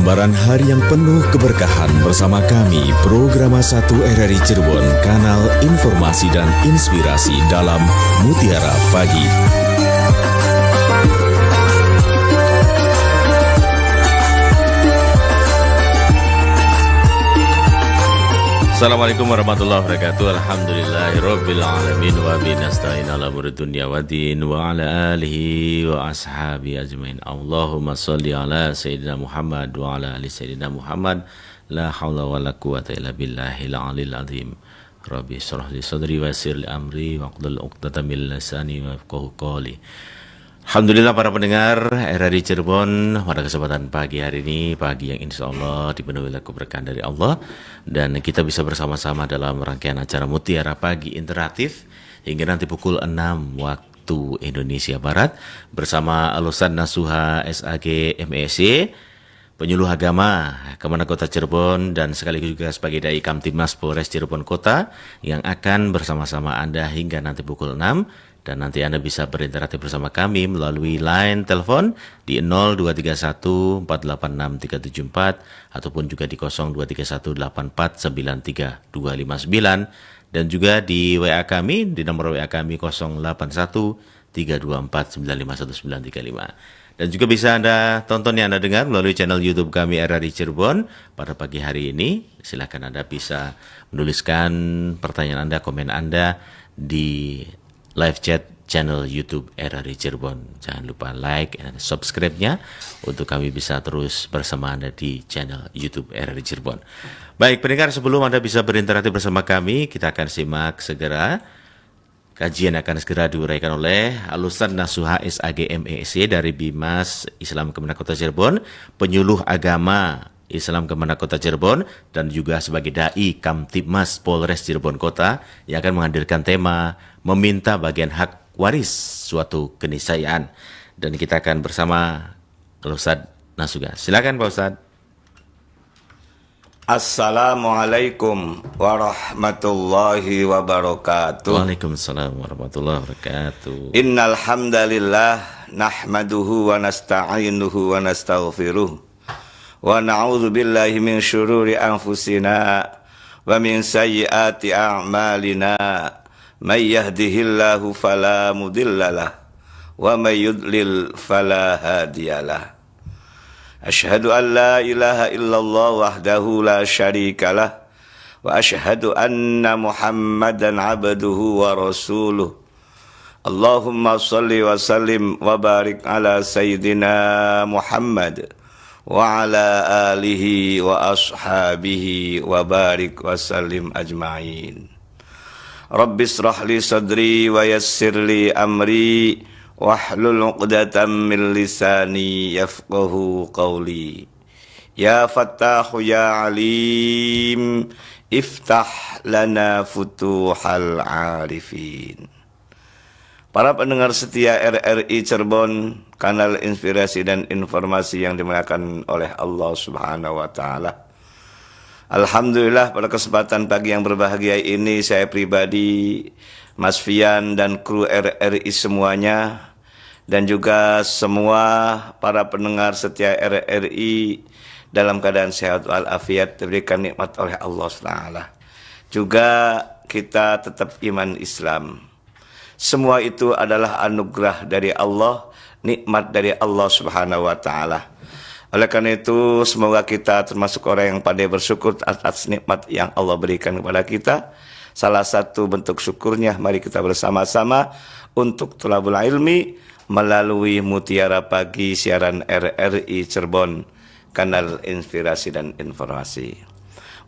Lembaran hari yang penuh keberkahan bersama kami, Programa 1 RRI Cirebon, kanal informasi dan inspirasi dalam Mutiara Pagi. Assalamualaikum warahmatullahi wabarakatuh. Alhamdulillahirabbil alamin wa bihi nasta'in ala umuri dunya waddin wa ala alihi wa ashabi ajmain. Allahumma shalli ala sayyidina Muhammad wa ala ali sayyidina Muhammad. La haula wa la quwata illa billahil aliyil azim. Rabbi shrah li sadri wa yassir li amri wa hlul 'uqdatam min lisani yafqahu qawli. Alhamdulillah para pendengar RRI Cirebon, pada kesempatan pagi hari ini, pagi yang insya Allah dipenuhi oleh keberkahan dari Allah, dan kita bisa bersama-sama dalam rangkaian acara Mutiara Pagi Interaktif hingga nanti pukul 6 waktu Indonesia Barat bersama Al-Ustadz Nasuha SAG MEC, penyuluh agama Kemenak Kota Cirebon, dan sekaligus juga sebagai Dai Kamtibmas Polres Cirebon Kota yang akan bersama-sama Anda hingga nanti pukul 6. Dan nanti Anda bisa berinteraksi bersama kami melalui line telepon di 0231 486 374 ataupun juga di 0231 84 93 259, dan juga di WA kami di nomor WA kami 081 324 951 935. Dan juga bisa Anda tonton yang Anda dengar melalui channel YouTube kami RRI Cirebon pada pagi hari ini. Silakan Anda bisa menuliskan pertanyaan Anda, komen Anda di live chat channel YouTube RRI Cirebon. Jangan lupa like dan subscribe-nya untuk kami bisa terus bersama Anda di channel YouTube RRI Cirebon. Baik pendengar, sebelum Anda bisa berinteraksi bersama kami, kita akan simak segera kajian akan segera diuraikan oleh Al-Ustadz Nasuha SAG MEC dari Bimas Islam Kemenak Kota Cirebon, penyuluh agama Islam Kemenak Kota Cirebon, dan juga sebagai Dai Kamtibmas Polres Cirebon Kota yang akan menghadirkan tema meminta bagian hak waris suatu keniscayaan. Dan kita akan bersama Ustadz Nasuha. Silakan Pak Ustadz. Assalamualaikum warahmatullahi wabarakatuh. Waalaikumsalam warahmatullahi wabarakatuh. Innal hamdalillah nahmaduhu wa nasta'inuhu wa nastaghfiruh wa na'udzu billahi min syururi anfusina wa min sayyiati a'malina. May yahdihillahu fala mudhillalah wa may yudlil fala hadiyalah. Asyhadu an la ilaha illallah wahdahu la syarikalah wa asyhadu anna Muhammadan abduhu wa rasuluh. Allahumma shalli wa sallim wa barik ala sayyidina Muhammad wa ala alihi wa ashabihi wa barik wa sallim ajma'in. Rabbi shrah li sadri wa yassir li amri wahlul 'uqdatam min lisani yafqahu qawli. Ya Fattahu ya Alim, iftah lana futuhal arifin. Para pendengar setia RRI Cirebon, kanal inspirasi dan informasi yang dimuliakan oleh Allah Subhanahu wa taala. Alhamdulillah, pada kesempatan pagi yang berbahagia ini saya pribadi, Mas Fian dan kru RRI semuanya, dan juga semua para pendengar setia RRI dalam keadaan sehat walafiat, diberikan nikmat oleh Allah SWT. Juga kita tetap iman Islam. Semua itu adalah anugerah dari Allah, nikmat dari Allah Subhanahu wa taala. Oleh karena itu, semoga kita termasuk orang yang pandai bersyukur atas nikmat yang Allah berikan kepada kita. Salah satu bentuk syukurnya, mari kita bersama-sama untuk thalabul ilmi melalui Mutiara Pagi siaran RRI Cirebon, kanal inspirasi dan informasi.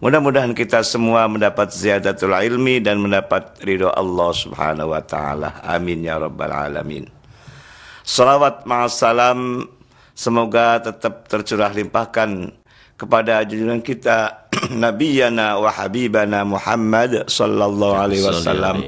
Mudah-mudahan kita semua mendapat ziyadatul ilmi dan mendapat ridho Allah Subhanahu wa taala. Amin ya rabbal alamin. Salawat ma'assalam semoga tetap tercurah limpahkan kepada junjungan kita Nabiyana wa Habibana Muhammad sallallahu alaihi wasallam,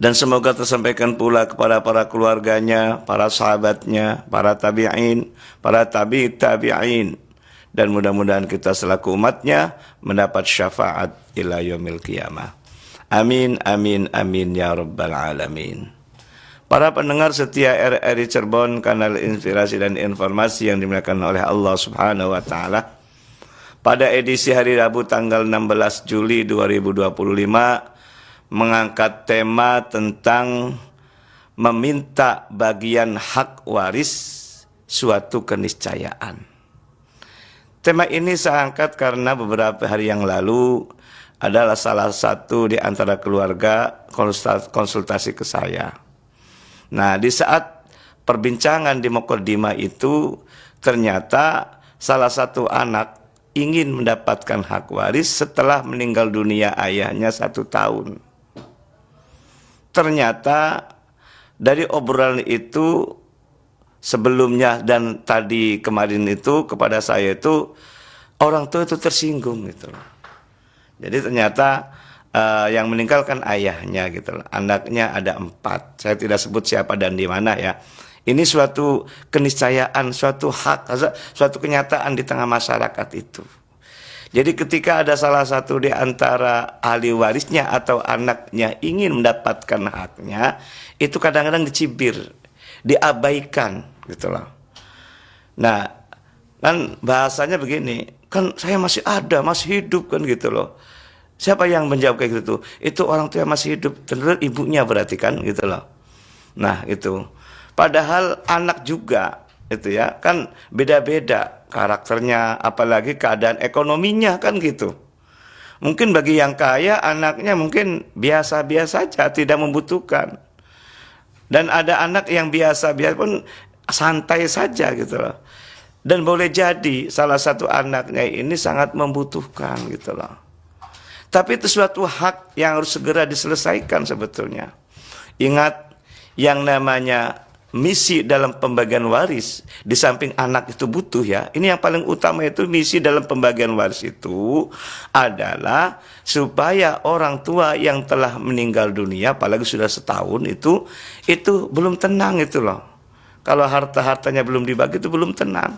dan semoga tersampaikan pula kepada para keluarganya, para sahabatnya, para tabi'in, para tabi'in, dan mudah-mudahan kita selaku umatnya mendapat syafaat ila yaumil qiyamah. Amin amin amin ya rabbal alamin. Para pendengar setia RRI Cirebon, kanal inspirasi dan informasi yang dimuliakan oleh Allah Subhanahu wa taala. Pada edisi hari Rabu tanggal 16 Juli 2025 mengangkat tema tentang meminta bagian hak waris suatu keniscayaan. Tema ini saya angkat karena beberapa hari yang lalu adalah salah satu di antara keluarga konsultasi ke saya. Nah, di saat perbincangan di Muqaddimah itu ternyata salah satu anak ingin mendapatkan hak waris setelah meninggal dunia ayahnya 1 tahun. Ternyata dari obrolan itu sebelumnya dan tadi kemarin itu kepada saya itu orang tua itu tersinggung gitu loh. Jadi ternyata yang meninggalkan ayahnya gitu loh. Anaknya ada 4. Saya tidak sebut siapa dan di mana ya. Ini suatu keniscayaan, suatu hak, suatu kenyataan di tengah masyarakat itu. Jadi ketika ada salah satu di antara ahli warisnya atau anaknya ingin mendapatkan haknya, itu kadang-kadang dicibir, diabaikan gitu loh. Nah, kan bahasanya begini, kan saya masih ada, masih hidup kan gitu loh. Siapa yang menjawab kayak gitu? Itu orang tua yang masih hidup, tentu ibunya berarti kan gitu loh. Nah itu, padahal anak juga itu ya kan beda-beda karakternya, apalagi keadaan ekonominya kan gitu. Mungkin bagi yang kaya anaknya mungkin biasa-biasa saja, tidak membutuhkan. Dan ada anak yang biasa-biasa pun santai saja gitu loh. Dan boleh jadi salah satu anaknya ini sangat membutuhkan gitu loh. Tapi itu suatu hak yang harus segera diselesaikan sebetulnya. Ingat, yang namanya misi dalam pembagian waris, di samping anak itu butuh ya, ini yang paling utama itu misi dalam pembagian waris itu adalah supaya orang tua yang telah meninggal dunia, apalagi sudah setahun itu belum tenang itu loh. Kalau harta-hartanya belum dibagi itu belum tenang.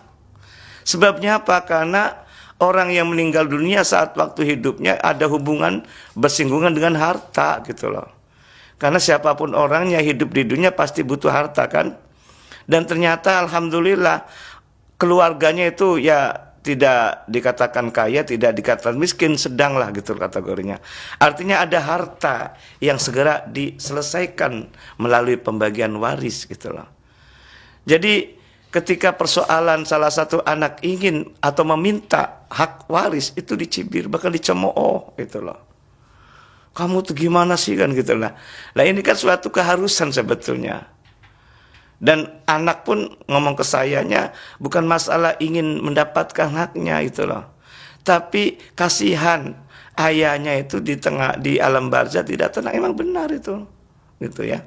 Sebabnya apa? Karena orang yang meninggal dunia saat waktu hidupnya ada hubungan bersinggungan dengan harta gitu loh. Karena siapapun orangnya hidup di dunia pasti butuh harta kan. Dan ternyata alhamdulillah keluarganya itu ya tidak dikatakan kaya, tidak dikatakan miskin, sedang lah gitu kategorinya. Artinya ada harta yang segera diselesaikan melalui pembagian waris gitu loh. Jadi ketika persoalan salah satu anak ingin atau meminta hak waris itu dicibir, bahkan dicemooh gitu loh. Kamu tuh gimana sih kan gitu lah. Nah ini kan suatu keharusan sebetulnya. Dan anak pun ngomong ke sayanya bukan masalah ingin mendapatkan haknya itu loh. Tapi kasihan ayahnya itu di alam barzah tidak tenang, emang benar itu. Gitu ya.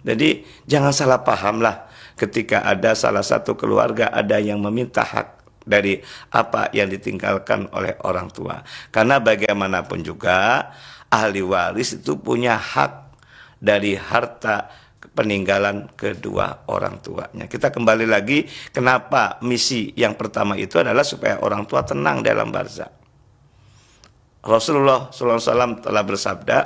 Jadi jangan salah paham lah. Ketika ada salah satu keluarga ada yang meminta hak dari apa yang ditinggalkan oleh orang tua. Karena bagaimanapun juga ahli waris itu punya hak dari harta peninggalan kedua orang tuanya. Kita kembali lagi kenapa misi yang pertama itu adalah supaya orang tua tenang dalam barzah. Rasulullah SAW telah bersabda,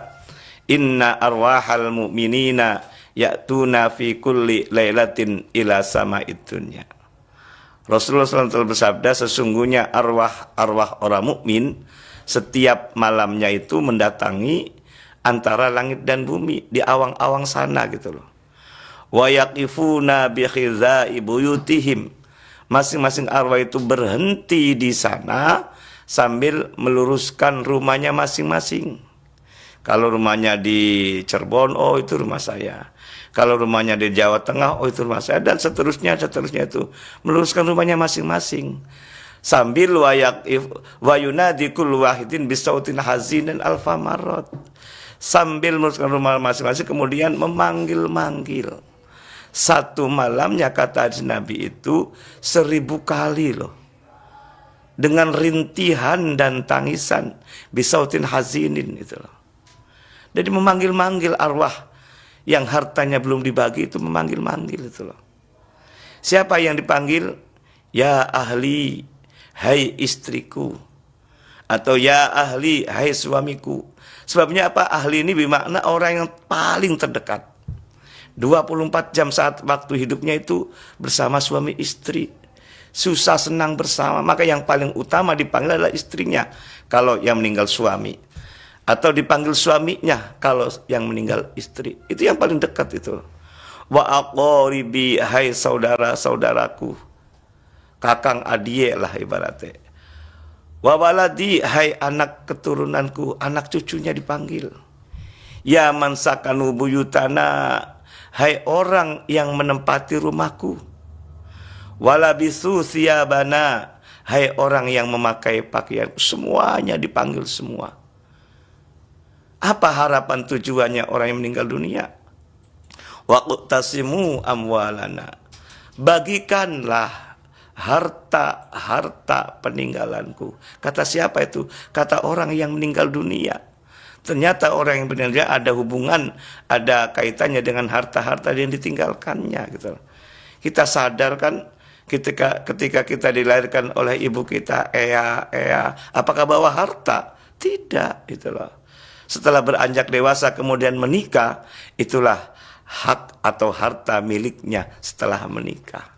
Inna arwahal mu'minina ya'tuna fi kulli lailatin ila sama'id dunya. Rasulullah SAW telah bersabda, sesungguhnya arwah orang mukmin setiap malamnya itu mendatangi antara langit dan bumi di awang-awang sana gitu loh. Wa yaqifuna bi khizai buyutihim. Masing-masing arwah itu berhenti di sana sambil meluruskan rumahnya masing-masing. Kalau rumahnya di Cirebon, oh itu rumah saya. Kalau rumahnya di Jawa Tengah, oh itu rumah saya, dan seterusnya itu meluruskan rumahnya masing-masing. Sambil wayunadi kullu wahidin bisautin hazinin alfa marot. Sambil meluruskan rumah masing-masing, kemudian memanggil-manggil. Satu malamnya kata Nabi itu 1000 kali loh. Dengan rintihan dan tangisan bisautin hazinin itu loh. Jadi memanggil-manggil arwah yang hartanya belum dibagi itu memanggil-manggil itu loh. Siapa yang dipanggil? Ya ahli, hai istriku. Atau ya ahli, hai suamiku. Sebabnya apa? Ahli ini bermakna orang yang paling terdekat. 24 jam saat waktu hidupnya itu bersama suami istri. Susah senang bersama. Maka yang paling utama dipanggil adalah istrinya kalau yang meninggal suami. Atau dipanggil suaminya kalau yang meninggal istri. Itu yang paling dekat itu. Wa aqaribi, hai saudara-saudaraku. Kakang adie lah ibaratnya. Wa waladi, hai anak keturunanku, anak cucunya dipanggil. Ya man sakanu buyutana, hai orang yang menempati rumahku. Walabisu siyabana, hai orang yang memakai pakaian. Semuanya dipanggil semua. Apa harapan tujuannya orang yang meninggal dunia? Waqtasimu amwalana, bagikanlah harta peninggalanku. Kata siapa itu? Kata orang yang meninggal dunia. Ternyata orang yang meninggal dunia ada hubungan, ada kaitannya dengan harta-harta yang ditinggalkannya gitu. Kita sadar kan ketika kita dilahirkan oleh ibu kita, apakah bawa harta? Tidak, itulah. Setelah beranjak dewasa kemudian menikah, itulah hak atau harta miliknya setelah menikah.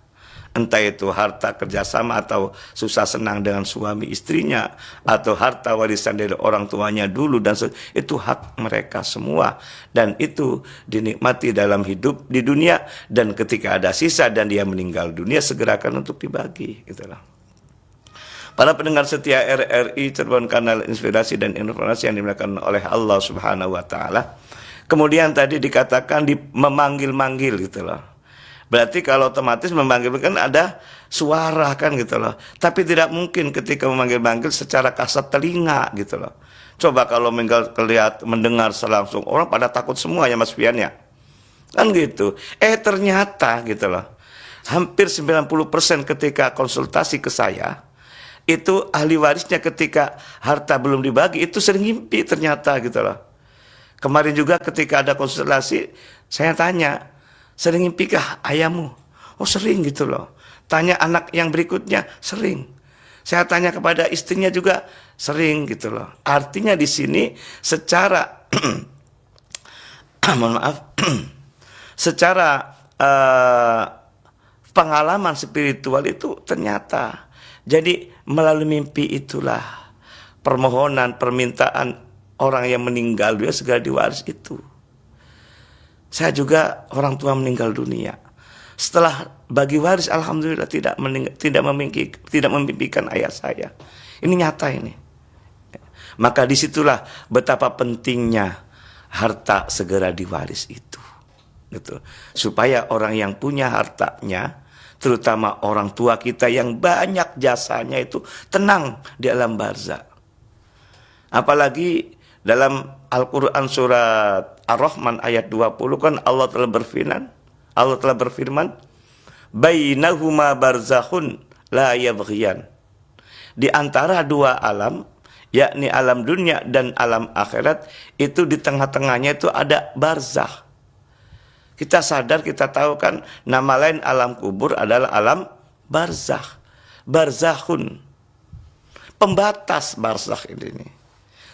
Entah itu harta kerjasama atau susah senang dengan suami istrinya, atau harta warisan dari orang tuanya dulu, dan itu hak mereka semua. Dan itu dinikmati dalam hidup di dunia, dan ketika ada sisa dan dia meninggal dunia segerakan untuk dibagi. Itulah. Para pendengar setia RRI Cirebon, kanal inspirasi dan informasi yang dimuliakan oleh Allah Subhanahu wa taala. Kemudian tadi dikatakan memanggil-manggil gitu loh. Berarti kalau otomatis memanggil kan ada suara kan gitu loh. Tapi tidak mungkin ketika memanggil-manggil secara kasat telinga gitu loh. Coba kalau mendengar langsung, orang pada takut semua ya Mas Fian ya. Kan gitu. Ternyata gitu loh. Hampir 90% ketika konsultasi ke saya, itu ahli warisnya ketika harta belum dibagi itu sering ngimpi ternyata gitu loh. Kemarin juga ketika ada konsultasi, saya tanya, sering ngimpikah ayahmu? Oh sering gitu loh. Tanya anak yang berikutnya, sering. Saya tanya kepada istrinya juga, sering gitu loh. Artinya di sini secara mohon maaf, secara pengalaman spiritual itu ternyata. Jadi melalui mimpi itulah permohonan, permintaan orang yang meninggal dia segera diwaris itu. Saya juga orang tua meninggal dunia. Setelah bagi waris, alhamdulillah tidak memimpikan ayah saya. Ini nyata ini. Maka disitulah betapa pentingnya harta segera diwaris itu. Gitu. Supaya orang yang punya hartanya, terutama orang tua kita yang banyak jasanya itu tenang di alam barzah. Apalagi dalam Al-Quran surat Ar-Rahman ayat 20 kan Allah telah berfirman, bainahuma barzakhun la yabghiyan. Di antara dua alam, yakni alam dunia dan alam akhirat, itu di tengah-tengahnya itu ada barzakh. Kita sadar, kita tahu kan nama lain alam kubur adalah alam barzakh. Barzakhun, pembatas barzakh ini.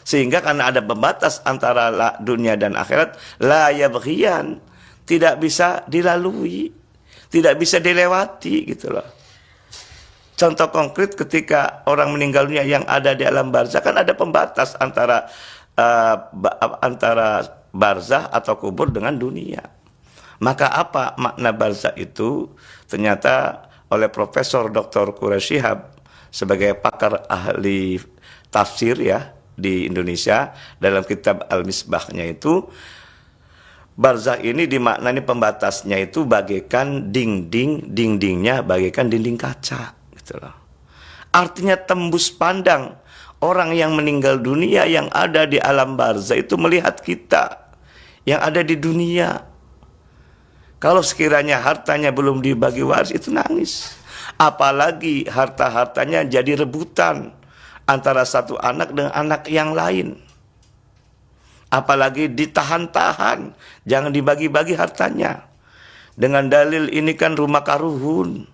Sehingga karena ada pembatas antara dunia dan akhirat, la yabghiyan, tidak bisa dilalui, tidak bisa dilewati gitu loh. Contoh konkret ketika orang meninggal dunia yang ada di alam barzakh kan ada pembatas antara barzakh atau kubur dengan dunia. Maka apa makna barzakh itu? Ternyata oleh Profesor Dr. Quraish Shihab sebagai pakar ahli tafsir ya di Indonesia, dalam kitab Al-Misbahnya itu, barzakh ini dimaknani pembatasnya itu bagaikan dindingnya bagaikan dinding kaca gitu loh. Artinya tembus pandang orang yang meninggal dunia yang ada di alam barzakh itu melihat kita yang ada di dunia. Kalau sekiranya hartanya belum dibagi waris itu nangis. Apalagi harta-hartanya jadi rebutan antara satu anak dengan anak yang lain. Apalagi ditahan-tahan, jangan dibagi-bagi hartanya. Dengan dalil ini kan rumah karuhun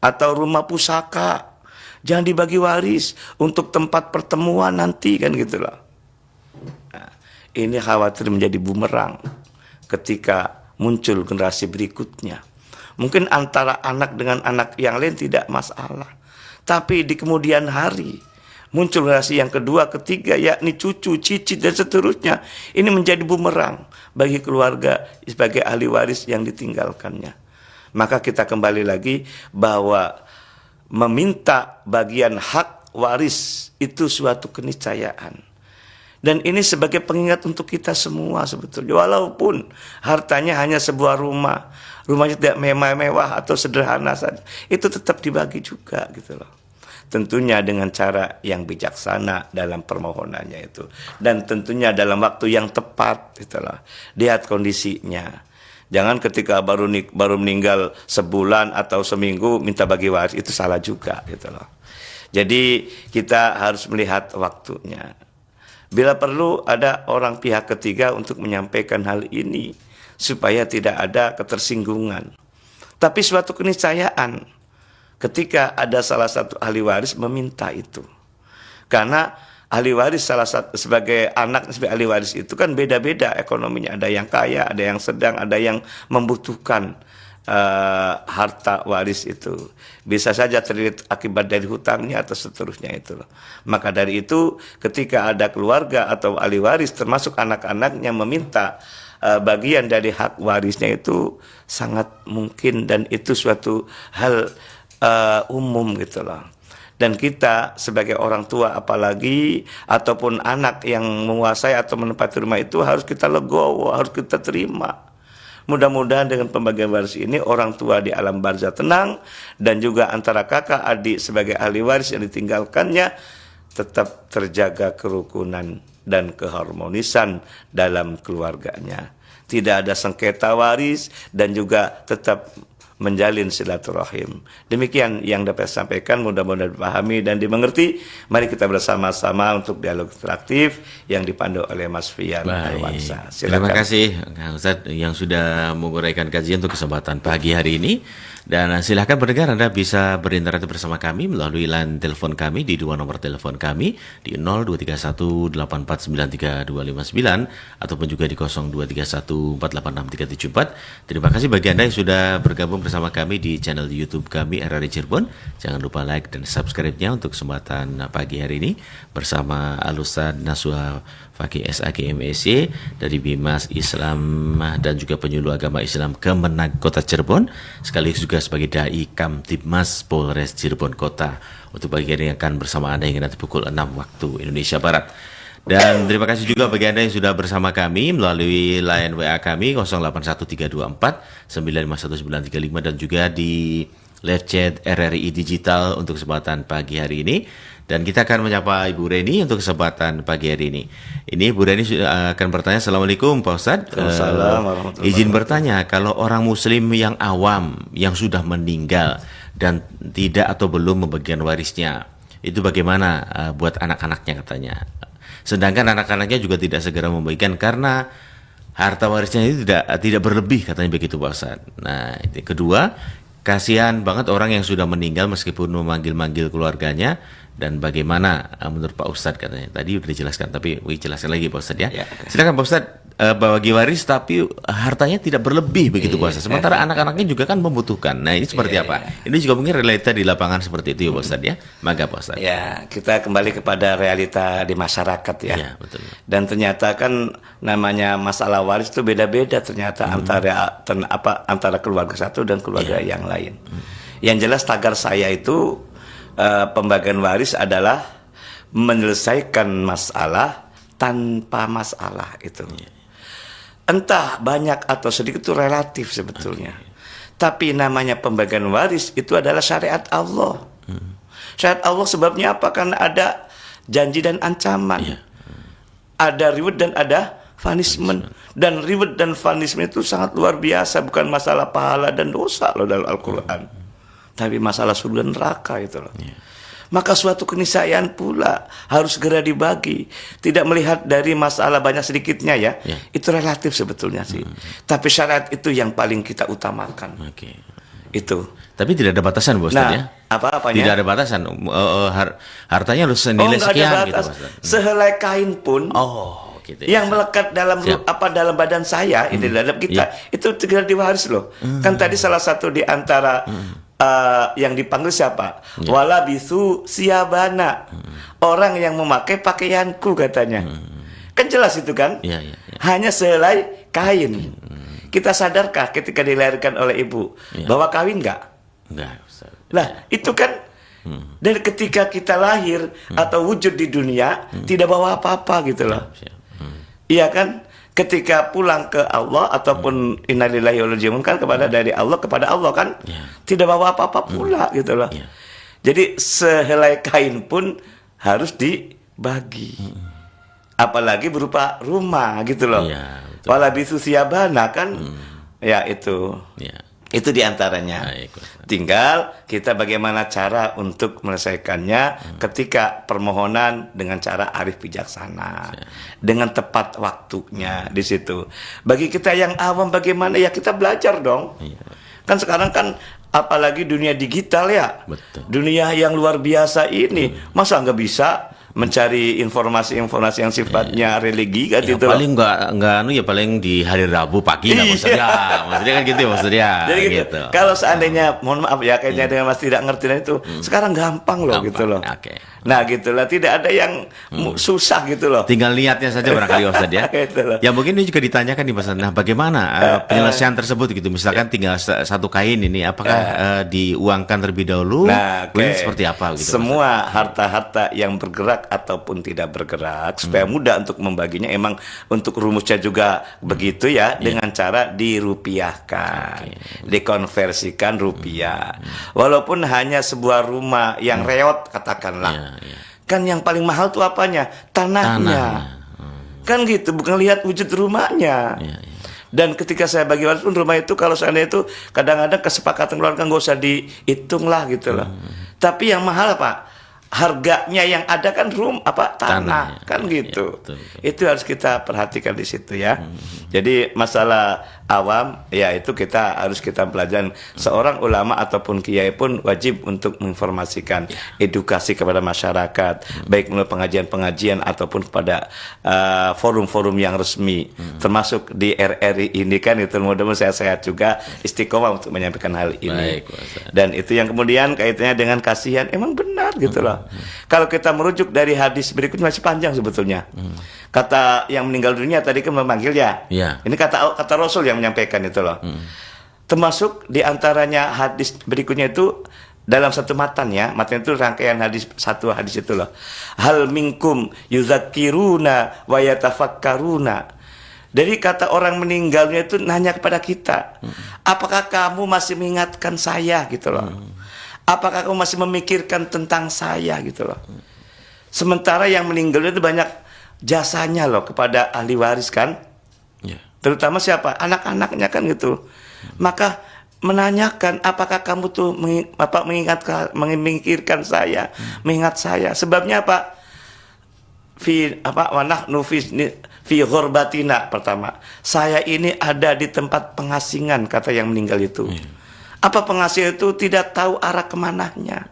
atau rumah pusaka, jangan dibagi waris untuk tempat pertemuan nanti kan gitulah. Nah, ini khawatir menjadi bumerang ketika muncul generasi berikutnya. Mungkin antara anak dengan anak yang lain tidak masalah, tapi di kemudian hari muncul generasi yang kedua, ketiga, yakni cucu, cicit dan seterusnya. Ini menjadi bumerang bagi keluarga sebagai ahli waris yang ditinggalkannya. Maka kita kembali lagi bahwa meminta bagian hak waris itu suatu keniscayaan. Dan ini sebagai pengingat untuk kita semua sebetulnya. Walaupun hartanya hanya sebuah rumah, rumahnya tidak mewah-mewah atau sederhana saja, itu tetap dibagi juga gitu loh. Tentunya dengan cara yang bijaksana dalam permohonannya itu. Dan tentunya dalam waktu yang tepat gitu loh. Lihat kondisinya. Jangan ketika baru meninggal sebulan atau seminggu minta bagi waris, itu salah juga gitu loh. Jadi kita harus melihat waktunya. Bila perlu ada orang pihak ketiga untuk menyampaikan hal ini supaya tidak ada ketersinggungan. Tapi suatu keniscayaan ketika ada salah satu ahli waris meminta itu. Karena ahli waris salah satu sebagai anak sebagai ahli waris itu kan beda-beda ekonominya. Ada yang kaya, ada yang sedang, ada yang membutuhkan harta waris itu. Bisa saja terlihat akibat dari hutangnya atau seterusnya itu loh. Maka dari itu ketika ada keluarga atau ahli waris termasuk anak-anaknya meminta bagian dari hak warisnya, itu sangat mungkin dan itu suatu hal umum gitu loh. Dan kita sebagai orang tua apalagi ataupun anak yang menguasai atau menempati rumah itu harus kita legowo, harus kita terima. Mudah-mudahan dengan pembagian waris ini orang tua di alam barzah tenang, dan juga antara kakak adik sebagai ahli waris yang ditinggalkannya tetap terjaga kerukunan dan keharmonisan dalam keluarganya. Tidak ada sengketa waris dan juga tetap menjalin silaturahim. Demikian yang dapat saya sampaikan, mudah-mudahan dipahami dan dimengerti. Mari kita bersama-sama untuk dialog interaktif yang dipandu oleh Mas Fian Arwansa. Terima kasih Kang Ustadz yang sudah menguraikan kajian untuk kesempatan pagi hari ini. Dan silakan pendengar, Anda bisa berinteraksi bersama kami melalui line telepon kami di dua nomor telepon kami di 0231849329 ataupun juga di 0231486374. Terima kasih bagi Anda yang sudah bergabung bersama kami di channel YouTube kami RRI Cirebon. Jangan lupa like dan subscribe-nya untuk kesempatan pagi hari ini bersama Al-Ustadz Nasuha Fakih SAG MSc dari Bimas Islam dan juga penyuluh agama Islam Kemenag Kota Cirebon, sekaligus juga sebagai Dai Kamtibmas Polres Cirebon Kota, untuk bagian yang akan bersama Anda hingga nanti pukul 6 waktu Indonesia Barat. Dan terima kasih juga bagi Anda yang sudah bersama kami melalui line WA kami 081324 951935 dan juga di live chat RRI Digital untuk kesempatan pagi hari ini. Dan kita akan menyapa Ibu Reni untuk kesempatan pagi hari ini. Ini Ibu Reni akan bertanya. Assalamualaikum Pak Ustadz. Izin bertanya, kalau orang muslim yang awam yang sudah meninggal dan tidak atau belum membagikan warisnya, itu bagaimana buat anak-anaknya katanya. Sedangkan anak-anaknya juga tidak segera membagikan karena harta warisnya itu tidak berlebih katanya, begitu Pak Ustadz. Nah, itu kedua, kasihan banget orang yang sudah meninggal meskipun memanggil-manggil keluarganya. Dan bagaimana menurut Pak Ustadz katanya. Tadi sudah dijelaskan, tapi jelaskan lagi Pak Ustadz ya. Silakan Pak Ustadz, bagi waris tapi hartanya tidak berlebih begitu Pak Ustadz. Sementara anak-anaknya juga kan membutuhkan. Nah, ini seperti apa? Ini juga mungkin realita di lapangan seperti itu ya Pak Ustadz ya. Maka Pak Ustadz. Ya, kita kembali kepada realita di masyarakat ya. Ya, betul. Dan ternyata kan namanya masalah waris itu beda-beda ternyata antara keluarga satu dan keluarga yang lain. Yang jelas tagar saya itu pembagian waris adalah menyelesaikan masalah tanpa masalah itu. Entah banyak atau sedikit itu relatif sebetulnya. Tapi namanya pembagian waris itu adalah syariat Allah. Syariat Allah sebabnya apa? Karena ada janji dan ancaman. Ada reward dan ada punishment. Dan reward dan punishment itu sangat luar biasa. Bukan masalah pahala dan dosa loh dalam Al-Quran. Tapi masalah surga dan neraka itu loh. Maka suatu keniscayaan pula harus segera dibagi. Tidak melihat dari masalah banyak sedikitnya ya. Itu relatif sebetulnya sih. Tapi syariat itu yang paling kita utamakan. Itu. Tapi tidak ada batasan Pak Ustadz ya? Apa-apanya? Tidak ada batasan. Hartanya harus senilai sekian gitu Pak Ustadz. Sehelai kain pun gitu Yang melekat dalam Siap. dalam badan saya, ini dalam kita, itu segera diwaris loh. Kan tadi salah satu di antara yang dipanggil siapa? Wala bisu siabana. Orang yang memakai pakaianku katanya. Kan jelas itu kan? Ya, ya, ya. Hanya sehelai kain. Kita sadarkah ketika dilahirkan oleh ibu bahwa kawin nggak? Enggak, Ustaz. Nah, itu kan dari ketika kita lahir atau wujud di dunia tidak bawa apa-apa gitu loh. Siap. Iya kan? Ketika pulang ke Allah ataupun innalillahi wa inna ilaihi raji'un kan dari Allah kepada Allah kan? Ya. Tidak bawa apa-apa pula gitu loh. Ya. Jadi sehelai kain pun harus dibagi. Apalagi berupa rumah gitu loh. Iya, betul. Wala bisu siabana kan? Ya itu. Ya. Itu diantaranya. Baik, Ustaz. Tinggal kita bagaimana cara untuk menyelesaikannya ketika permohonan dengan cara arif bijaksana, dengan tepat waktunya di situ. Bagi kita yang awam bagaimana ya kita belajar dong. Iya. Kan sekarang kan apalagi dunia digital ya, Betul. dunia yang luar biasa ini, masa nggak bisa mencari informasi-informasi yang sifatnya religi kan Ya, itu. paling nggak anu ya paling di hari Rabu pagi lah maksudnya. Maksudnya kan gitu maksudnya. Jadi gitu. Kalau seandainya, mohon maaf ya, kayaknya dengan Mas tidak ngerti itu, sekarang gampang loh Gampang. gitu loh. Oke. Nah gitulah, tidak ada yang susah gitu loh. Tinggal niatnya saja barangkali Ustaz ya. Gitu loh. Ya mungkin ini juga ditanyakan nih Mas. Nah, bagaimana penyelesaian tersebut gitu? Misalkan tinggal satu kain ini, apakah diuangkan terlebih dahulu? Nah, Kemudian seperti apa gitu? Mas? semua harta-harta yang bergerak ataupun tidak bergerak supaya mudah untuk membaginya, emang untuk rumusnya juga begitu ya, dengan cara dirupiahkan, dikonversikan rupiah. Walaupun hanya sebuah rumah yang reot katakanlah. Ya, ya. Kan yang paling mahal tuh apanya? Tanahnya. Kan gitu, bukan lihat wujud rumahnya. Ya, ya. Dan ketika saya bagi waris pun rumah itu kalau seandainya itu kadang-kadang kesepakatan keluarga nggak usah dihitung lah gitu loh. Tapi yang mahal apa? Harganya yang ada kan tanah Tanah, ya. kan Ya, gitu. ya, betul, betul. Itu harus kita perhatikan di situ ya. Jadi masalah awam ya itu harus kita pelajari. Seorang ulama ataupun kiai pun wajib untuk menginformasikan edukasi kepada masyarakat, baik melalui pengajian-pengajian ataupun kepada forum-forum yang resmi, termasuk di RRI ini kan itu mudah-mudahan saya sehat juga istiqomah untuk menyampaikan hal ini. Baik, Ustaz. Dan itu yang kemudian kaitannya dengan kasihan, emang benar gitu loh. Kalau kita merujuk dari hadis berikutnya masih panjang sebetulnya. Kata yang meninggal dunia tadi kan memanggil ya. Ya. Ini kata Rasul yang menyampaikan itu loh. Termasuk di antaranya hadis berikutnya itu dalam satu matan ya. Matan itu rangkaian satu hadis itu loh. Hal minkum yuzakiruna wa yatafakkaruna. Jadi kata orang meninggalnya itu nanya kepada kita, apakah kamu masih mengingatkan saya gitu loh? Apakah kamu masih memikirkan tentang saya gitu loh? Sementara yang meninggal itu banyak jasanya loh kepada ahli waris kan? Ya. Terutama siapa? Anak-anaknya kan gitu. Maka menanyakan apakah kamu tuh memikirkan saya, mengingat saya. Sebabnya apa? Fi ghorbatina pertama. Saya ini ada di tempat pengasingan kata yang meninggal itu. Apa pengasih itu tidak tahu arah kemananya.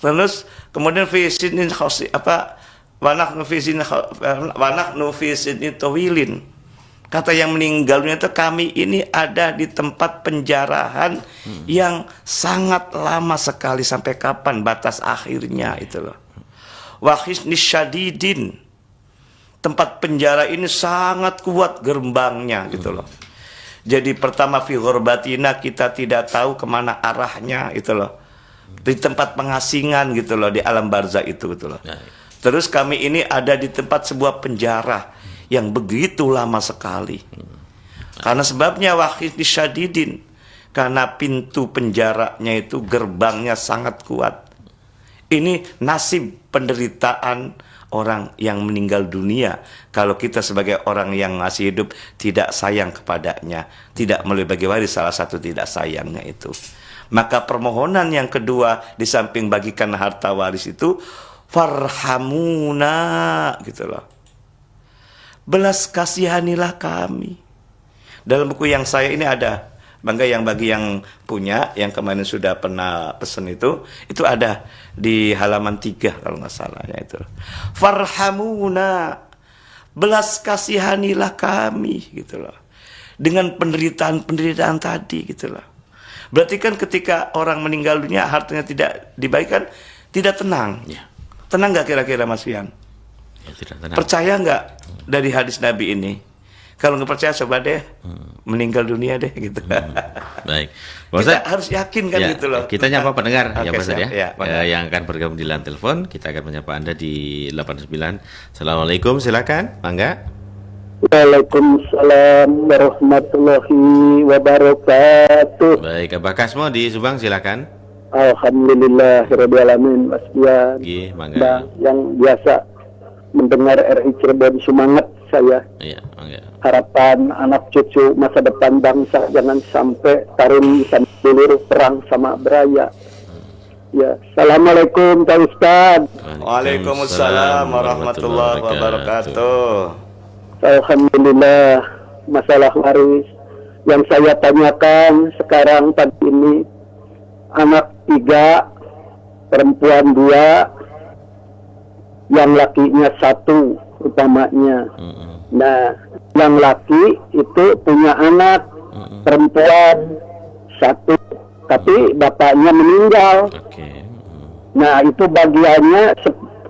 Terus kemudian fisinin wanak nufisini tawilin. Kata yang meninggalnya itu kami ini ada di tempat penjarahan yang sangat lama sekali, sampai kapan batas akhirnya itu loh. Wahisni syadidin. Tempat penjara ini sangat kuat gerbangnya gitu loh. Jadi pertama fi ghorbatina, kita tidak tahu kemana arahnya itu loh. Di tempat pengasingan gitu loh, di alam barzah itu gitu loh. Terus kami ini ada di tempat sebuah penjara yang begitu lama sekali. Karena sebabnya wahisni syadidin, karena pintu penjaranya itu gerbangnya sangat kuat. Ini nasib penderitaan orang yang meninggal dunia kalau kita sebagai orang yang masih hidup tidak sayang kepadanya, tidak melalui bagi waris, salah satu tidak sayangnya itu. Maka permohonan yang kedua di samping bagikan harta waris itu farhamuna gitu loh. Belas kasihanilah kami. Dalam buku yang saya ini ada Bangga yang bagi yang punya, yang kemarin sudah pernah pesen itu ada di halaman 3 kalau nggak salah ya itu. Farhamuna, belas kasihanilah kami gitu loh. Dengan penderitaan tadi gitu loh. Berarti kan ketika orang meninggal dunia hartanya tidak dibagikan, tidak tenang. Ya. Tenang nggak kira-kira Mas Fian? Ya, tidak tenang. Percaya nggak dari hadis Nabi ini? Kalau nggak percaya coba deh meninggal dunia deh gitu. Baik. Kita harus yakin kan ya, gitu loh. Kita nyapa pendengar Oke, ya Pak Ustadz siap. Ya, yang akan bergabung di line telepon. Kita akan menyapa Anda di 89. Assalamualaikum, silakan. Mangga. Waalaikumsalam warahmatullahi wabarakatuh. Baik, Abah Kasmo di Subang, silakan. Alhamdulillahirabbil alamin, Mas Bian. Nggih, mangga. Yang biasa mendengar RI Cirebon semangat saya. Iya, mangga. Harapan anak cucu masa depan bangsa jangan sampai tarun sampai dulu perang sama beraya. Ya, assalamualaikum Pak Ustaz. Waalaikumsalam warahmatullahi wabarakatuh. Alhamdulillah, masalah waris yang saya tanyakan sekarang pagi ini, anak 3, perempuan 2, yang lakinya 1 utamanya. Nah, yang laki itu punya anak perempuan 1, tapi bapaknya meninggal. Oke. Nah, itu bagiannya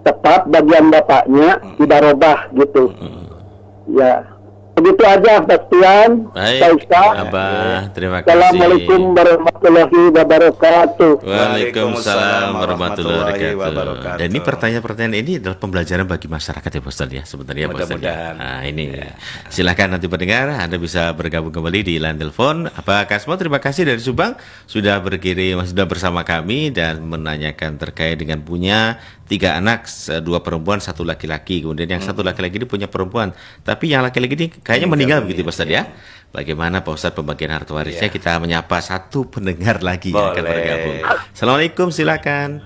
tetap bagian bapaknya tidak robah gitu. Ya, begitu aja Pak Tian. Baik, Abah, terima kasih. Assalamualaikum warahmatullahi wabarakatuh. Waalaikumsalam warahmatullahi wabarakatuh. Dan ini pertanyaan-pertanyaan ini adalah pembelajaran bagi masyarakat ya Pak Ustadz ya sebenarnya Pak Ustadz. Mudah-mudahan. Nah ini silakan nanti pendengar Anda bisa bergabung kembali di line telepon. Pak Kasmo, terima kasih dari Subang sudah sudah bersama kami dan menanyakan terkait dengan punya 3 anak, 2 perempuan, 1 laki-laki. Kemudian yang 1 laki-laki ini punya perempuan, tapi yang laki-laki ini kayaknya meninggal begitu Pak Ustadz ya. Bagaimana Pak Ustadz pembagian harta warisnya? Kita menyapa 1 pendengar lagi yang akan bergabung. Assalamualaikum, silakan.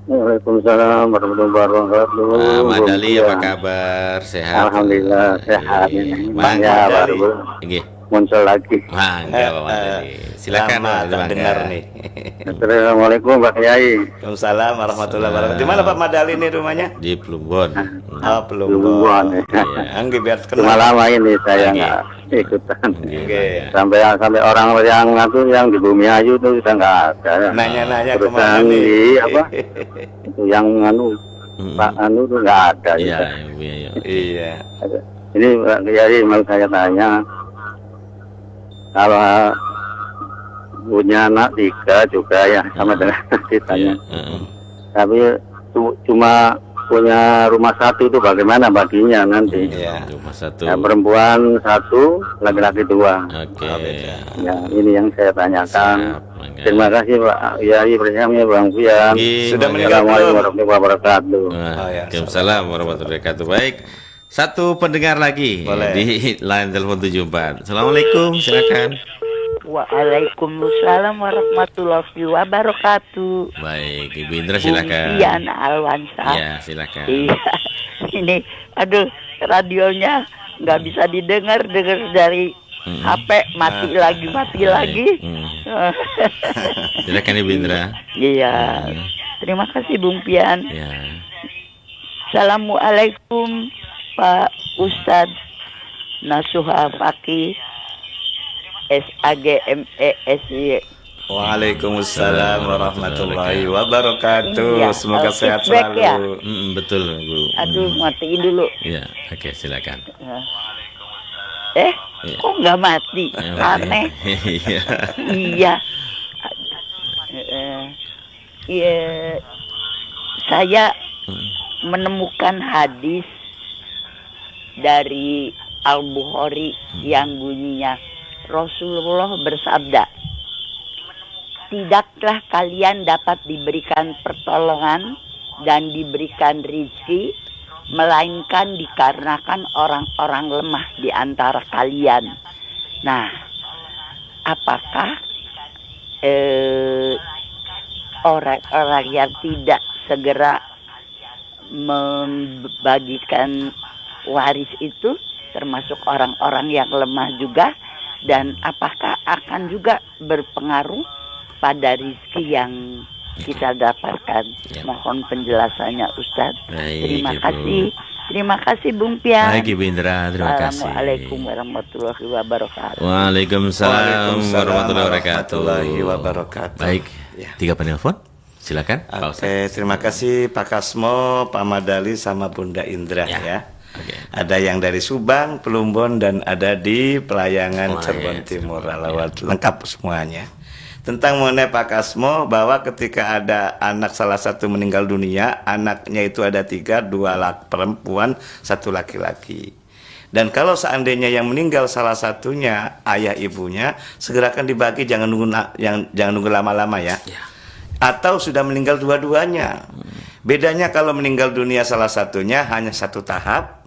Waalaikumsalam warahmatullahi wabarakatuh. Ahmad Ali, apa kabar? Sehat? Alhamdulillah sehat. Mangga baru Nggih. muncul lagi. Mangga Pak Ali. Silakan Lama Pak, tak Mangga. dengar nih. Assalamualaikum Pak Kiai. Waalaikumsalam warahmatullahi wabarakatuh. Di mana Pak Madali ini rumahnya? Di Plumbon. Plumbon. Ya. Anggi biar Cuma kenal. lama ini saya Oke. nggak ikutan. Oke. Sampai orang yang di Bumi Ayu itu sudah nggak ada. Nanya-nanya Terus kemana yang nih? di apa? Itu yang Pak itu nggak ada. Iya, juga. iya. Iya. Ini Pak Kiai mau saya tanya, kalau punya anak 3 juga ya sama dengan ditanya. Tapi cuma punya rumah 1 itu bagaimana baginya nanti? Iya. Cuma 1. Ya, perempuan 1, laki-laki 2. Oke. Ya, ini yang saya tanyakan. Siap, Mangga. Terima kasih Pak Kiai bersama Bang Fian. Nggih, Sudah Mangga. meninggal Assalamualaikum warahmatullahi wabarakatuh. Waalaikumsalam warahmatullahi wabarakatuh. Baik. 1 pendengar lagi Boleh. di line telepon 74. Assalamualaikum, silakan. Waalaikumsalam warahmatullahi wabarakatuh. Baik, Ibu Indra silakan. Bumpian Alwansa. Ya, silakan. Iya, ini, aduh, radionya nggak bisa dengar dari HP, mati lagi. Silakan Ibu Indra. Iya, terima kasih Bung Pian. Ya. Assalamualaikum Pak Ustadz Nasuha Fakih SAGMESY. Waalaikumsalam warahmatullahi wabarakatuh. Iya, Semoga sehat feedback selalu. ya? Betul, Bu. Aduh, matiin dulu. Ya, oke, silakan. Eh, Iya. kok nggak mati? Aneh. Iya. Iya. Iya. Saya menemukan hadis dari Al-Bukhari yang bunyinya Rasulullah bersabda, tidaklah kalian dapat diberikan pertolongan dan diberikan rizki melainkan dikarenakan orang-orang lemah di antara kalian. Nah, apakah orang-orang yang tidak segera membagikan waris itu termasuk orang-orang yang lemah juga, dan apakah akan juga berpengaruh pada rezeki yang kita dapatkan? Ya. Mohon penjelasannya Ustaz. Baik, Terima Ibu. kasih. Terima kasih Bung Pian. Baik Ibu Indra, terima kasih. Assalamualaikum warahmatullahi wabarakatuh. Waalaikumsalam warahmatullahi wabarakatuh. warahmatullahi wabarakatuh. Baik, Ya. 3 penelpon. Silakan, Pak Ustaz. Oke, terima kasih Pak Kasmo, Pak Madali sama Bunda Indra Ya. ya. Oke. Ada yang dari Subang, Plumbon, dan ada di Pelayangan Oh, Cirebon iya, Timur. Cirebon, Alawat lengkap semuanya. Tentang mengenai Pak Kasmo, bahwa ketika ada anak salah satu meninggal dunia, anaknya itu ada 3, 2 perempuan, 1 laki-laki. Dan kalau seandainya yang meninggal salah satunya ayah ibunya, segerakan dibagi, jangan nunggu lama-lama ya. Ya. Atau sudah meninggal dua-duanya. Bedanya kalau meninggal dunia salah satunya hanya 1 tahap.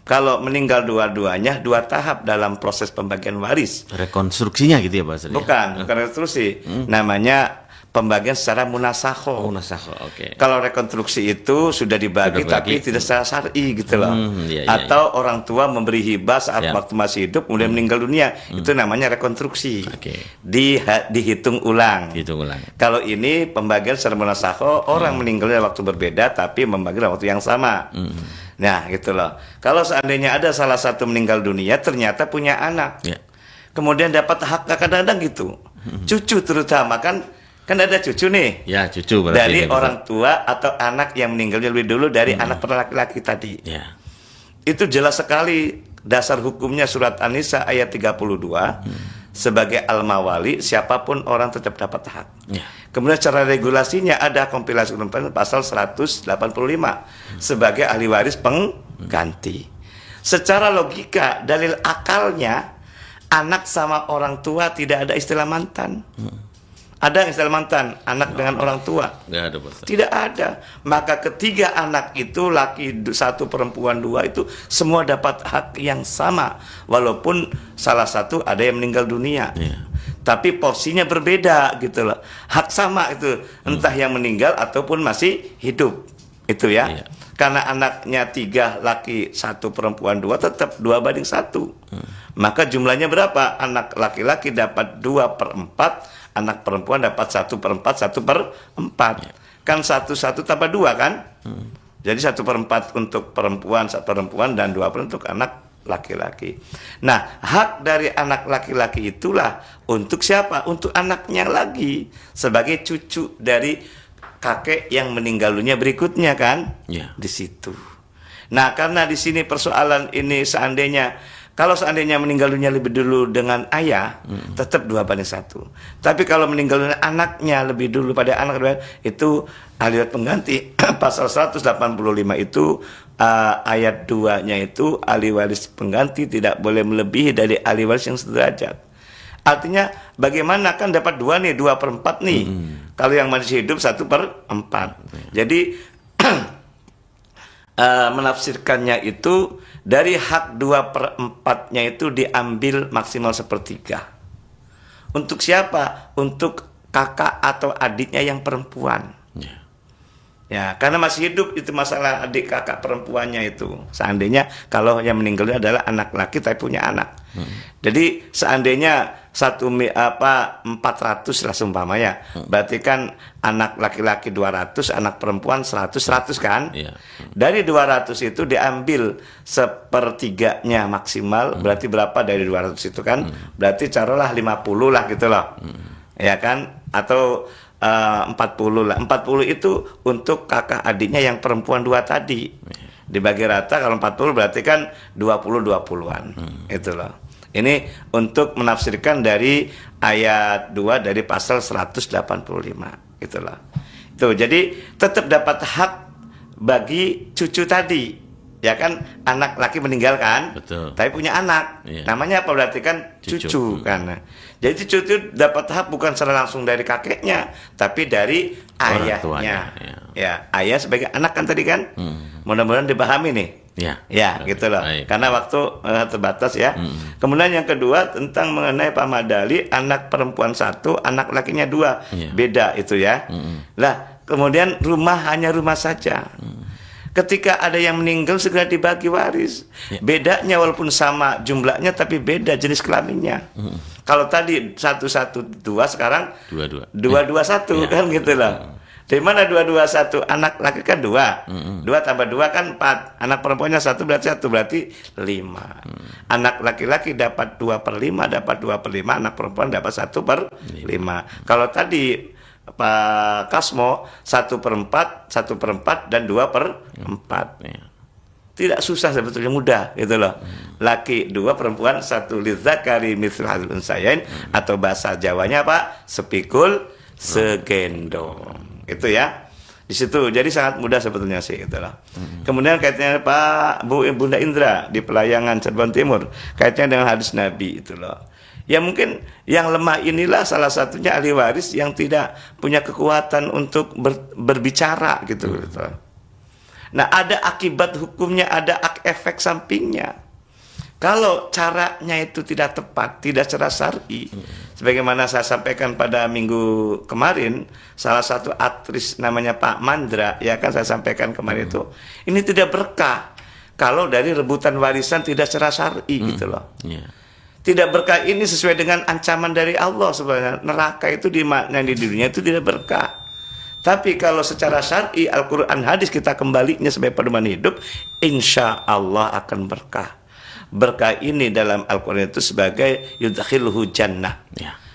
Kalau meninggal dua-duanya 2 tahap dalam proses pembagian waris. Rekonstruksinya gitu ya Pak Ustaz? Bukan rekonstruksi. Namanya pembagian secara munasakho. Oh, nasakh. Oke. Kalau rekonstruksi itu sudah dibagi Sudah tapi dibagi. tidak secara syar'i gitu loh. Iya, Atau orang tua memberi hibah saat Ya. waktu masih hidup kemudian meninggal dunia. Itu namanya rekonstruksi. Oke. Dihitung ulang. Hitung ulang. Kalau ini pembagian secara munasakho, orang meninggalnya waktu berbeda tapi membagi dalam waktu yang sama. Nah, gitu loh. Kalau seandainya ada salah satu meninggal dunia ternyata punya anak. Ya. Kemudian dapat hak, kadang-kadang gitu. Cucu terutama kan ada cucu nih. Ya, cucu berarti. Dari ini, Pak orang tua atau anak yang meninggalnya lebih dulu dari anak laki-laki tadi. Ustaz. Ya. Itu jelas sekali dasar hukumnya surat An-Nisa ayat 32. Sebagai al-mawali, siapapun orang tetap dapat hak. Ya. Kemudian cara regulasinya ada kompilasi pasal 185 sebagai ahli waris pengganti. Secara logika, dalil akalnya, anak sama orang tua tidak ada istilah mantan. Ada istilah mantan, anak dengan orang tua. Nggak ada Pak Ustaz. Tidak ada. Maka ketiga anak itu, laki 1 perempuan 2 itu semua dapat hak yang sama. Walaupun salah satu ada yang meninggal dunia. Iya. Tapi porsinya berbeda gitu loh. Hak sama itu, entah yang meninggal ataupun masih hidup. Itu ya. Iya. Karena anaknya 3 laki 1 perempuan 2 tetap 2:1. Maka jumlahnya berapa? Anak laki-laki dapat 2/4, anak perempuan dapat 1/4, 1/4. Kan 1 tambah 2 kan? Jadi 1/4 untuk perempuan, 1 perempuan, dan 2 untuk anak laki-laki. Nah, hak dari anak laki-laki itulah untuk siapa? Untuk anaknya lagi, sebagai cucu dari kakek yang meninggal dunia berikutnya kan? Ya. Di situ. Nah, karena di sini persoalan ini kalau seandainya meninggal dunia lebih dulu dengan ayah, tetap 2:1. Tapi kalau meninggal dunia anaknya lebih dulu pada anak, itu ahli waris pengganti. Pasal 185 itu ayat 2-nya itu ahli waris pengganti tidak boleh melebihi dari ahli waris yang sederajat. Artinya bagaimana, kan dapat 2 nih, 2/4 nih. Kalau yang masih hidup 1/4. Jadi menafsirkannya itu dari hak 2/4-nya itu diambil maksimal 1/3. Untuk siapa? Untuk kakak atau adiknya yang perempuan. Ya. Ya, karena masih hidup itu masalah adik kakak perempuannya itu. Seandainya kalau yang meninggalnya adalah anak laki tapi punya anak. Jadi seandainya 400 lah seumpama ya. Berarti kan anak laki-laki 200, anak perempuan 100 kan? Iya. Dari 200 itu diambil 1/3-nya maksimal. Berarti berapa dari 200 itu kan? Berarti taruhlah 50 lah gitu loh. Ya kan? Atau 40 lah. 40 itu untuk kakak adiknya yang perempuan 2 tadi. Dibagi rata kalau 40 berarti kan 20-20-an. Itu loh. Ini untuk menafsirkan dari ayat 2 dari pasal 185. Itulah. Itu jadi tetap dapat hak bagi cucu tadi. Ya kan, anak laki meninggal kan? Betul. Tapi punya anak. Iya. Namanya apa? Berarti kan cucu kan. Jadi cucu dapat hak bukan secara langsung dari kakeknya, tapi dari Orang ayahnya. tuanya, Ya, ayah sebagai anak kan tadi kan? Mudah-mudahan dipahami nih. Ya, gitu loh. Baik. Karena waktu terbatas ya. Kemudian yang kedua tentang mengenai Pak Madali, anak perempuan 1, anak lakinya 2. Iya. Beda itu ya. Lah, kemudian hanya rumah saja. Ketika ada yang meninggal segera dibagi waris. Bedanya walaupun sama jumlahnya tapi beda jenis kelaminnya. Kalau tadi 112 sekarang 221 kan gitu loh. Dari mana 221? Anak laki kan 2. 2 tambah 2 kan 4. Anak perempuannya 1 berarti 5. Anak laki-laki dapat 2/5, dapat 2/5, anak perempuan dapat 1/5. Kalau tadi Pak Kasmo 1/4, 1/4 dan 2/4. Tidak susah sebetulnya, mudah gitu loh. Laki 2, perempuan 1, lidzakari mithlu hadzal unsayain, atau bahasa Jawanya apa? Sepikul segendong. Itu ya. Di situ. Jadi sangat mudah sebetulnya sih gitu loh. Kemudian kaitannya Pak Bunda Indra di Pelayangan Cirebon Timur, kaitannya dengan hadis Nabi itu loh. Ya mungkin yang lemah inilah salah satunya ahli waris yang tidak punya kekuatan untuk berbicara gitu. Nah, ada akibat hukumnya, ada efek sampingnya. Kalau caranya itu tidak tepat, tidak secara syar'i, sebagaimana saya sampaikan pada minggu kemarin, salah satu aktris namanya Pak Mandra, ya kan saya sampaikan kemarin itu, ini tidak berkah kalau dari rebutan warisan tidak secara syar'i gitu loh. Tidak berkah ini sesuai dengan ancaman dari Allah sebenarnya. Neraka itu dimaknai di dunia itu tidak berkah. Tapi kalau secara syar'i Al-Quran hadis kita kembalinya sebagai pedoman hidup, insya Allah akan berkah. Berkah ini dalam Al-Quran itu sebagai yudkhilhu jannah.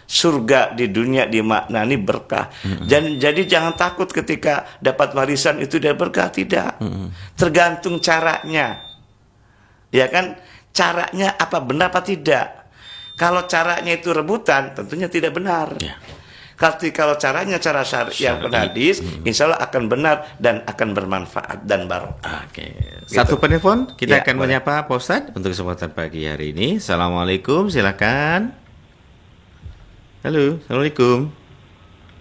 Surga di dunia dimaknani berkah. Jadi jangan takut ketika dapat warisan itu tidak berkah, tidak. Tergantung caranya. Ya kan? Caranya apa benar apa tidak? Kalau caranya itu rebutan, tentunya tidak benar. Kalau caranya cara syar'i yang hadis, insya Allah akan benar dan akan bermanfaat dan barokah. Satu penelpon kita akan boleh. menyapa Pak Ustadz untuk kesempatan pagi hari ini. Assalamualaikum, silakan. Halo, assalamualaikum.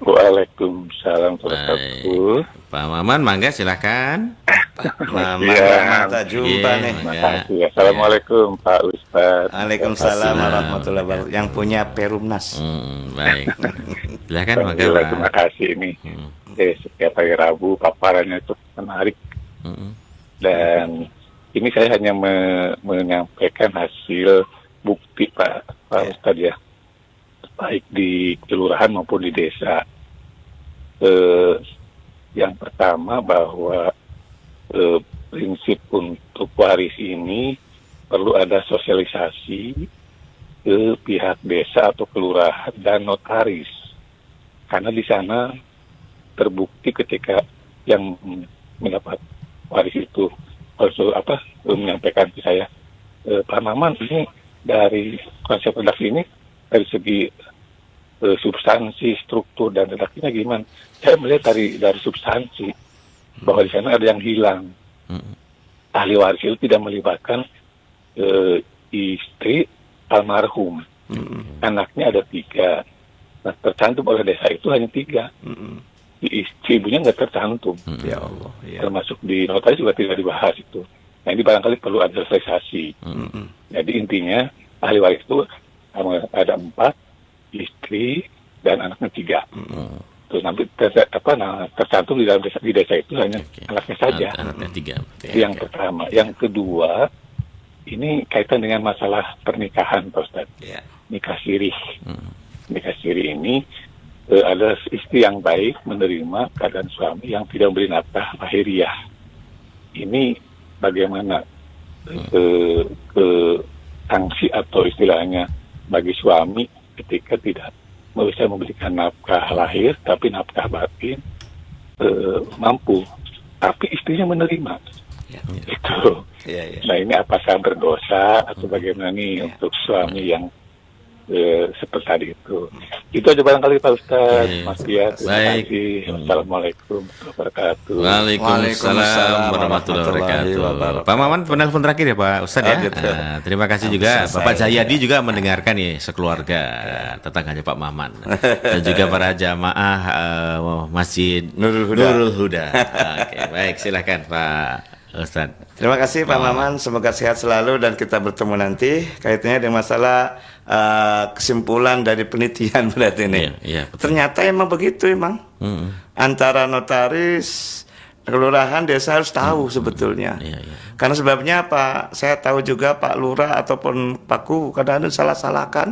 Waalaikumsalam warahmatullahi. Pak Maman, mangga silakan. Mata jumpa nih. Makasih. Assalamualaikum Pak Ustadz. Waalaikumsalam warahmatullahi wabarakatuh. Yang punya Perumnas. Baik. Silakan mangga. Alhamdulillah, Pak. terima kasih ini. Setiap hari Rabu paparannya itu menarik. Dan ini saya hanya menyampaikan hasil bukti Pak Ustadz ya. Baik di kelurahan maupun di desa. Yang pertama bahwa prinsip untuk waris ini perlu ada sosialisasi ke pihak desa atau kelurahan dan notaris. Karena di sana terbukti ketika yang mendapat waris itu menyampaikan ke saya, Pak Maman, ini dari konsep redaksi ini dari segi substansi, struktur dan redaksinya gimana? Saya melihat dari substansi bahwa di sana ada yang hilang. Ahli waris itu tidak melibatkan istri almarhum. Anaknya ada 3. Nah, tercantum oleh desa itu hanya 3. Istri ibunya nggak tercantum. Ya Allah. Ya. Termasuk di notaris juga tidak dibahas itu. Nah, ini barangkali perlu ada sosialisasi. Jadi intinya ahli waris itu ada 4, istri dan anaknya 3. Terus nanti tercantum di dalam desa itu hanya anaknya saja. Anaknya 3. Itu yang pertama. Yang kedua, ini kaitan dengan masalah pernikahan, Pak Ustadz. Nikah sirih. Nikah sirih ini ada istri yang baik menerima keadaan suami yang tidak memberi nafkah lahiriah. Ini bagaimana ke sanksi atau istilahnya bagi suami ketika tidak bisa memberikan nafkah lahir tapi nafkah batin mampu, tapi istrinya menerima. Itu. Nah, ini apakah berdosa atau bagaimana nih untuk suami yang seperti tadi itu. Itu aja barangkali Pak Ustaz. Mas Dia, terima kasih. Assalamualaikum warahmatullahi wabarakatuh. Waalaikumsalam warahmatullahi wabarakatuh. Pak Maman, penelpon terakhir ya Pak Ustaz ya. Terima kasih juga. Bapak Jayadi juga mendengarkan nih sekeluarga tetangganya Pak Maman. Dan juga para jamaah Masjid Nurul Huda. Oke, baik, silakan Pak Ustaz. Terima kasih Pak Maman, semoga sehat selalu dan kita bertemu nanti kaitannya dengan masalah kesimpulan dari penelitian berarti ini. Ternyata emang begitu emang. Antara notaris kelurahan desa harus tahu sebetulnya. Karena sebabnya apa? Saya tahu juga Pak Lurah ataupun Pak Ku kadang-kadang salah-salahkan.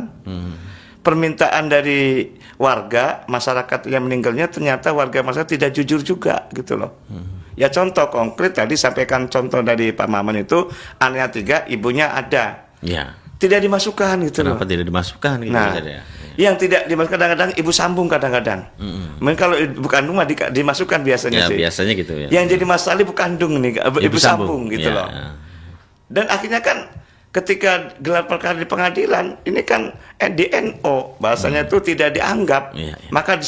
Permintaan dari warga masyarakat yang meninggalnya ternyata warga masyarakat tidak jujur juga gitu loh. Ya contoh konkret tadi sampaikan contoh dari Pak Maman itu anaknya 3, ibunya ada. Ya. Tidak dimasukkan gitu loh. Kenapa tidak dimasukkan gitu? Nah, yang tidak dimasukkan kadang-kadang ibu sambung kadang-kadang. Mungkin kalau ibu kandung mah dimasukkan biasanya sih. Biasanya gitu ya. Yang jadi masalah ibu kandung nih, ibu sambung gitu loh. Dan akhirnya kan ketika gelar perkara di pengadilan ini kan DNO bahasanya itu tidak dianggap, maka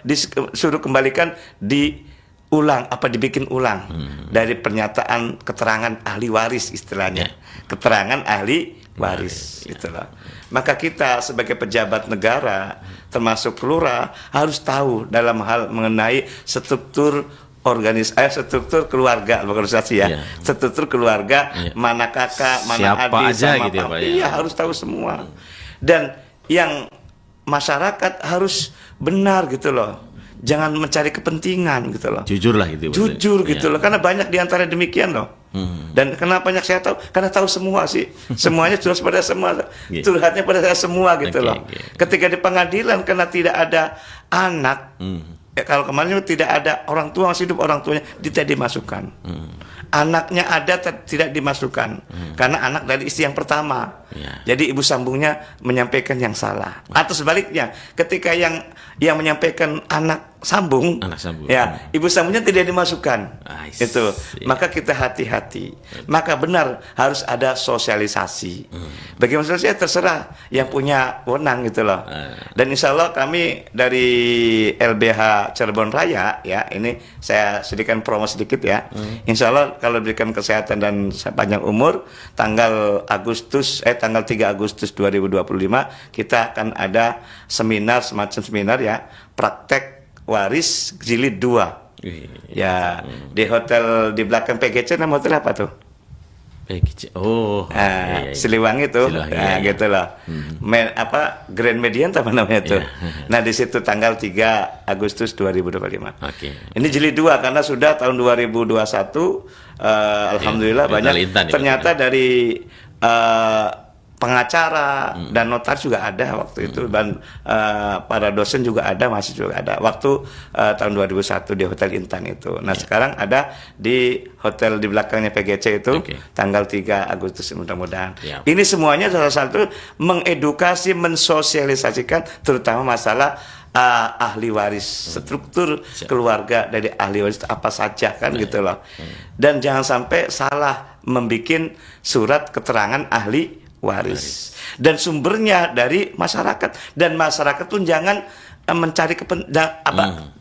disuruh kembalikan diulang dibikin ulang dari pernyataan keterangan ahli waris istilahnya, keterangan ahli waris itulah. Maka kita sebagai pejabat negara termasuk lurah harus tahu dalam hal mengenai struktur struktur keluarga organisasi ya. Struktur keluarga mana kakak, mana siapa adik aja sama gitu ya, Pak, Iya, harus tahu semua. Dan yang masyarakat harus benar gitu loh. Jangan mencari kepentingan gitu loh. Jujur lah gitu. Jujur gitu loh. Karena banyak diantara demikian loh. Dan kenapa banyak saya tahu? Karena tahu semua sih. Semuanya curhat pada semua. Curhatnya pada saya semua gitu loh. Ketika di pengadilan karena tidak ada anak. Kalau kemarin tidak ada orang tua masih hidup, orang tuanya tidak dimasukkan. Anaknya ada tidak dimasukkan karena anak dari istri yang pertama. Jadi ibu sambungnya menyampaikan yang salah. Atau sebaliknya, ketika yang menyampaikan anak sambung, ya ibu sambungnya tidak dimasukkan. Itu. Maka kita hati-hati. Maka benar harus ada sosialisasi. Bagaimana sosialisasi terserah yang punya wewenang gitu loh. Dan insya Allah kami dari LBH Cirebon Raya ya, ini saya sediakan promo sedikit ya. Insya Allah kalau diberikan kesehatan dan panjang umur tanggal 3 Agustus 2025 kita akan ada semacam seminar ya, praktek waris jilid 2. Ya, di hotel di belakang PGC, nama hotel apa tuh? PGC. Siliwangi tuh. Gitu loh. Grand Median apa namanya tuh. Nah, di situ tanggal 3 Agustus 2025. Ini jilid 2 karena sudah tahun 2021 alhamdulillah banyak ternyata dari pengacara dan notaris juga ada waktu itu, dan para dosen juga ada, mahasiswa juga ada waktu tahun 2001 di Hotel Intan itu. Nah sekarang ada di hotel di belakangnya PGC itu tanggal 3 Agustus mudah-mudahan. Ini semuanya salah satu mengedukasi, mensosialisasikan terutama masalah ahli waris, struktur keluarga dari ahli waris apa saja kan gitu loh. Dan jangan sampai salah membuat surat keterangan ahli waris. Dan sumbernya dari masyarakat, dan masyarakat pun jangan mencari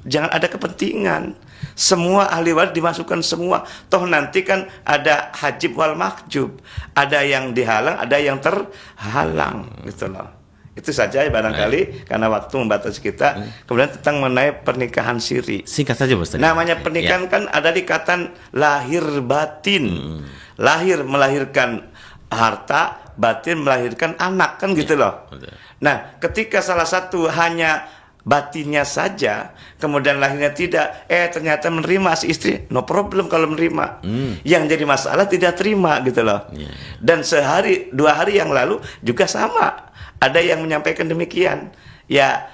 jangan ada kepentingan. Semua ahli waris dimasukkan semua. Toh nanti kan ada hajib wal mahjub, ada yang dihalang, ada yang terhalang gitu loh. Itu saja barangkali karena waktu membatasi kita. Kemudian tentang mengenai pernikahan siri. Singkat saja Ustaz. Namanya pernikahan kan ada ikatan lahir batin. Lahir melahirkan harta, batin melahirkan anak kan gitu loh. Nah, ketika salah satu hanya batinnya saja, kemudian lahirnya tidak, ternyata menerima si istri, no problem kalau menerima. Yang jadi masalah tidak terima gitu loh. Dan 2 hari yang lalu juga sama. Ada yang menyampaikan demikian. Ya,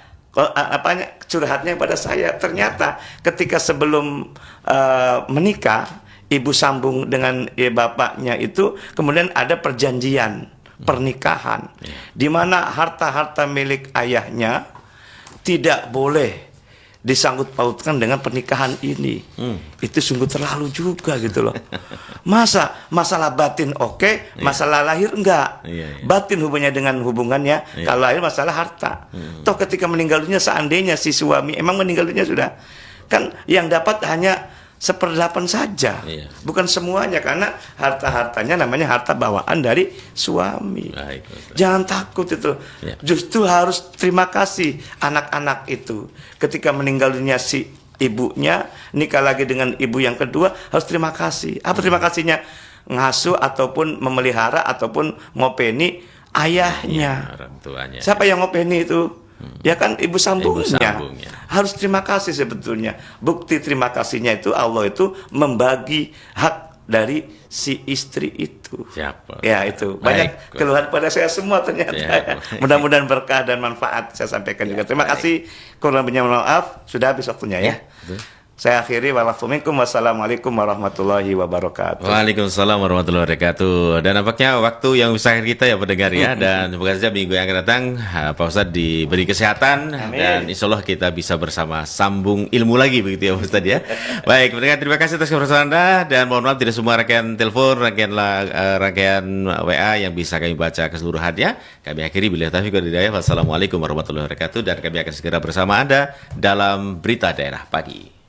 curhatnya pada saya. Ternyata ketika sebelum menikah, ibu sambung dengan bapaknya itu, kemudian ada perjanjian pernikahan, di mana harta-harta milik ayahnya tidak boleh disangkut pautkan dengan pernikahan ini. Itu sungguh terlalu juga gitu loh. Masalah batin masalah lahir enggak. Batin hubungannya kalau lahir masalah harta. Toh ketika meninggal dunia, seandainya si suami emang meninggal dunia sudah, kan yang dapat hanya 1/8 saja, bukan semuanya, karena harta-hartanya namanya harta bawaan dari suami. Jangan takut itu, justru harus terima kasih anak-anak itu. Ketika meninggal dunia si ibunya, nikah lagi dengan ibu yang kedua, harus terima kasih. Apa terima kasihnya? Ngasuh ataupun memelihara ataupun ngopeni ayahnya. Orang tuanya. Siapa yang ngopeni itu? Ya kan ibu sambungnya. sambungnya. Harus terima kasih sebetulnya. Bukti terima kasihnya itu Allah itu membagi hak dari si istri itu. Siapa? Ya itu banyak keluhan pada saya semua ternyata. Ya. Mudah-mudahan berkah dan manfaat saya sampaikan juga. Terima kasih. Kurang lebihnya mohon maaf. Sudah habis waktunya ya. Saya akhiri wassalamualaikum warahmatullahi wabarakatuh. Waalaikumsalam warahmatullahi wabarakatuh. Dan nampaknya waktu yang usaha kita ya pendengar ya. Dan semoga saja minggu yang akan datang Pak Ustadz diberi kesehatan. Amin. Dan insya Allah kita bisa bersama sambung ilmu lagi begitu ya Pak Ustadz ya. Baik pendengar, terima kasih atas kebersamaan Anda. Dan mohon maaf tidak semua rangkaian telepon, rangkaian WA yang bisa kami baca keseluruhannya. Kami akhiri bila taufiq wal hidayah. Wassalamualaikum warahmatullahi wabarakatuh. Dan kami akan segera bersama Anda dalam Berita Daerah Pagi.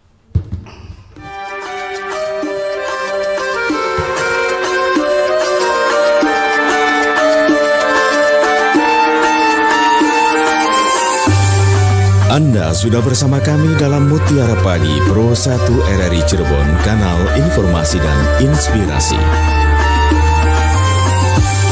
Anda sudah bersama kami dalam Mutiara Pagi Pro 1 RRI Cirebon, kanal informasi dan inspirasi.